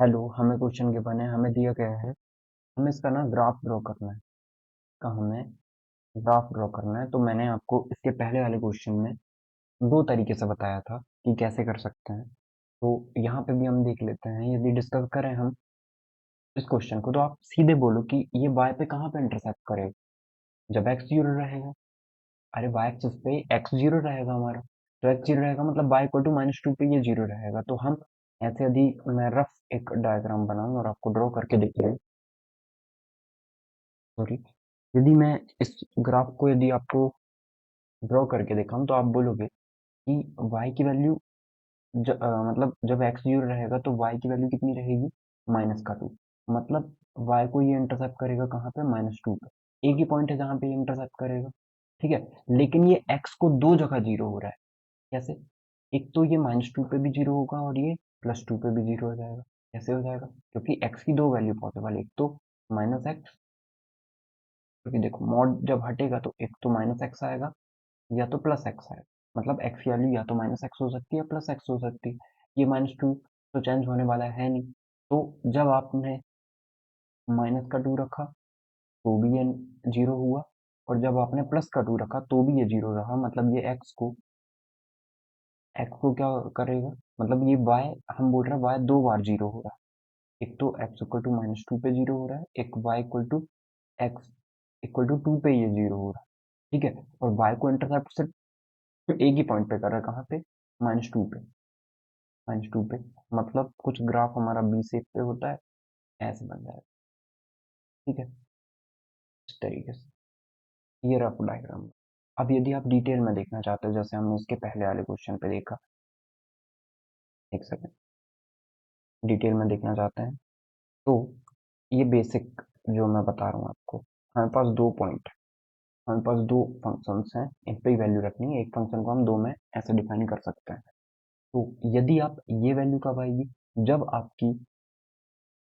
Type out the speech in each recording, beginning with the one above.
Hello, हमें question given है, हमें दिया गया है, हमें इसका ना ग्राफ ड्रॉ करना है। का हमें ग्राफ ड्रॉ करना है, तो मैंने आपको इसके पहले वाले क्वेश्चन में दो तरीके से बताया था कि कैसे कर सकते हैं। तो यहाँ पे भी हम देख लेते हैं, यदि डिस्कस करें हम इस क्वेश्चन को, तो आप सीधे बोलो कि ये y पे कहाँ पे इंटरसेक्ट करेगा जब x जीरो रहेगा। अरे y एक्सिस पे x जीरो रहेगा हमारा, तो x जीरो रहेगा मतलब y इक्वल टू -2 पे ये जीरो रहेगा। तो हम ऐसे, यदि मैं रफ एक डायग्राम बनाऊं और आपको ड्रॉ करके दिखाऊं, सॉरी, यदि मैं इस ग्राफ को यदि आपको ड्रॉ करके दिखाऊं, तो आप बोलोगे कि y की वैल्यू मतलब जब x जीरो रहेगा तो y की वैल्यू कितनी रहेगी, -2। मतलब y को ये इंटरसेप्ट करेगा कहाँ पे, -2 पे। एक ही पॉइंट है जहाँ पे ये इंटरसेप्ट करेगा, ठीक है। लेकिन ये x को दो जगह जीरो हो रहा है। कैसे? एक तो ये -2 पे भी जीरो होगा और ये +2 पे भी जीरो हो जाएगा। कैसे हो जाएगा? क्योंकि x की दो वैल्यू पॉसिबल है, एक तो -x, क्योंकि देखो मॉड जब हटेगा तो एक तो -x आएगा या तो +x आएगा। मतलब x की वैल्यू या तो -x हो सकती है या +x हो सकती है। ये -2 तो चेंज होने वाला है नहीं। तो जब आपने माइनस का 2 रखा तो भी ये जीरो हुआ, और जब आपने प्लस का 2 रखा तो भी ये जीरो रहा। मतलब ये x को क्या करेगा, मतलब ये y, हम बोल रहे हैं y दो बार जीरो हो रहा है। एक तो x इक्वल टू -2 पे जीरो हो रहा है, एक y equal to x equal to 2 पे ये जीरो हो रहा है, ठीक है। और y को इंटरसेप्ट सिर्फ एक ही पॉइंट पे कर रहा है, कहाँ पे, -2 पे। -2 पे मतलब कुछ ग्राफ हमारा बी शेप पे होता है, ऐसे बन जाएगा, ठीक है, इस तरीके से। ये रफ डायग्राम। अब यदि आप डिटेल में देखना चाहते हो, जैसे हमने इसके पहले वाले क्वेश्चन पे देखा, एक सेकंड, डिटेल में देखना चाहते हैं तो ये बेसिक जो मैं बता रहा हूँ आपको, हमारे पास दो पॉइंट, हमारे पास दो फंक्शंस हैं, इन पे ही वैल्यू रखनी है। एक फंक्शन को हम दो में ऐसे डिफाइन कर सकते हैं। तो यदि आप, ये वैल्यू कब आएगी, जब आपकी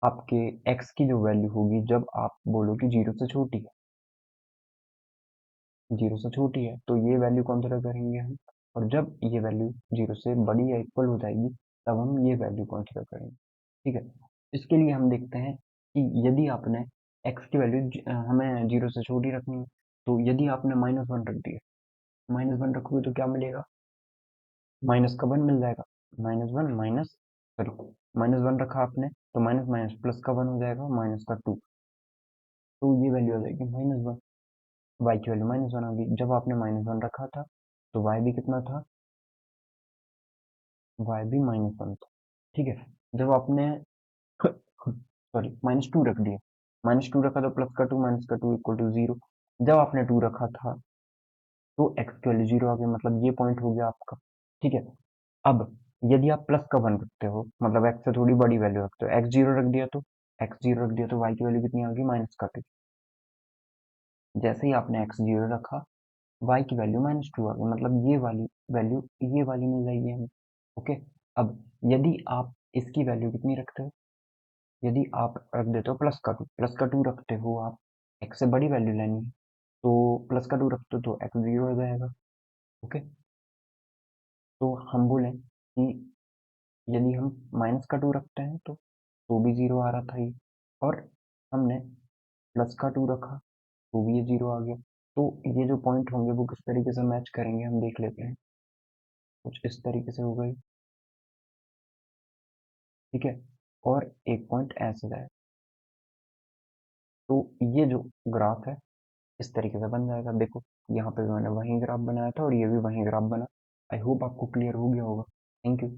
आपके x की जो वैल्यू होगी, जब आप बोलो कि जीरो से छोटी है, जीरो से छोटी है, तो ये वैल्यू कंसिडर करेंगे हम। और जब ये वैल्यू जीरो से बड़ी या इक्वल हो जाएगी, तब हम ये वैल्यू कंसिडर करेंगे, ठीक है। इसके लिए हम देखते हैं कि यदि आपने x की वैल्यू हमें जीरो से छोटी रखनी है, तो यदि आपने -1 रख दिया, -1 रखोगे तो क्या मिलेगा, माइनस का 1 मिल जाएगा। -1 माइनस, सॉरी, -1 रखा आपने तो माइनस माइनस प्लस का 1 हो जाएगा, -2। तो ये वैल्यू आ जाएगी -1, y की वैल्यू -1 आ गई। जब आपने -1 रखा था तो y भी कितना था, y भी -1 था, ठीक है। जब आपने सॉरी -2 रख दिया, -2 रखा तो प्लस का 2 माइनस का 2 इक्वल टू 0। जब आपने 2 रखा था तो x की वैल्यू 0 आ गई, मतलब ये पॉइंट हो गया आपका, ठीक है। अब यदि आप प्लस का 1 रखते हो, मतलब x से थोड़ी बड़ी वैल्यू रखते हो, x जीरो रख दिया तो y की वैल्यू कितनी आ गई, -2। जैसे ही आपने x जीरो रखा, y की वैल्यू -2 आ गई, मतलब ये वाली वैल्यू, ये वाली मिल जाएगी हमें, ओके। अब यदि आप इसकी वैल्यू कितनी रखते हो, यदि आप रख देते हो प्लस का 2 रखते हो आप, x से बड़ी वैल्यू लेनी है, तो प्लस का 2 रखते हो तो x जीरो हो जाएगा, ओके। तो हम बोले कि यदि हम माइनस का 2 रखते हैं तो भी जीरो आ रहा था ये, और हमने प्लस का 2 रखा तो भी ये जीरो आ गया। तो ये जो पॉइंट होंगे वो किस तरीके से मैच करेंगे, हम देख लेते हैं। कुछ इस तरीके से हो गई, ठीक है, और एक पॉइंट ऐसे जाए। तो ये जो ग्राफ है इस तरीके से बन जाएगा। देखो, यहाँ पे मैंने वही ग्राफ बनाया था और ये भी वही ग्राफ बना। आई होप आपको क्लियर हो गया होगा। Thank you.